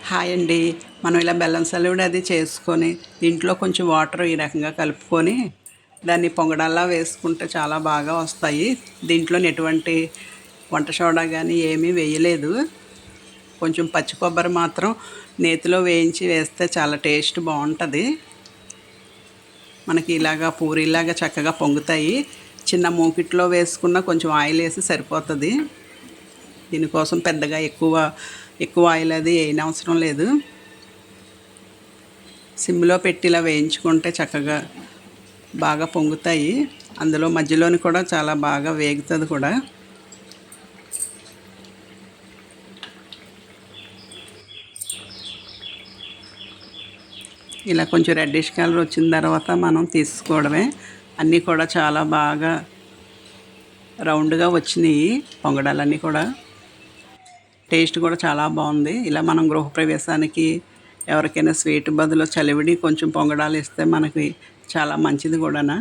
Hi అండి. మనం ఇలా బెల్లం సలివిడి అది చేసుకొని దీంట్లో కొంచెం వాటర్ ఈ రకంగా కలుపుకొని దాన్ని పొంగడాల్లా వేసుకుంటే చాలా బాగా వస్తాయి. దీంట్లో ఎటువంటి వంట సోడా కానీ ఏమీ వేయలేదు. కొంచెం పచ్చి కొబ్బరి మాత్రం నేతిలో వేయించి వేస్తే చాలా టేస్ట్ బాగుంటుంది. మనకి ఇలాగా పూరీలాగా చక్కగా పొంగుతాయి. చిన్న మూకిట్లో వేసుకున్న కొంచెం ఆయిల్ వేసి సరిపోతుంది. దీనికోసం పెద్దగా ఎక్కువ ఆయిల్ అది వేయనవసరం లేదు. సిమ్లో పెట్టి ఇలా వేయించుకుంటే చక్కగా బాగా పొంగుతాయి. అందులో మధ్యలోని కూడా చాలా బాగా వేగుతుంది కూడా. ఇలా కొంచెం రెడ్డిష్ కలర్ వచ్చిన తర్వాత మనం తీసుకోవడమే. అన్నీ కూడా చాలా బాగా రౌండ్గా వచ్చినాయి పొంగడాలన్నీ కూడా. టేస్ట్ కూడా చాలా బాగుంది. ఇలా మనం గృహప్రవేశానికి ఎవరికైనా స్వీట్ బదులు చలివిడి కొంచెం పొంగడాలు ఇస్తే మనకి చాలా మంచిది కూడానా.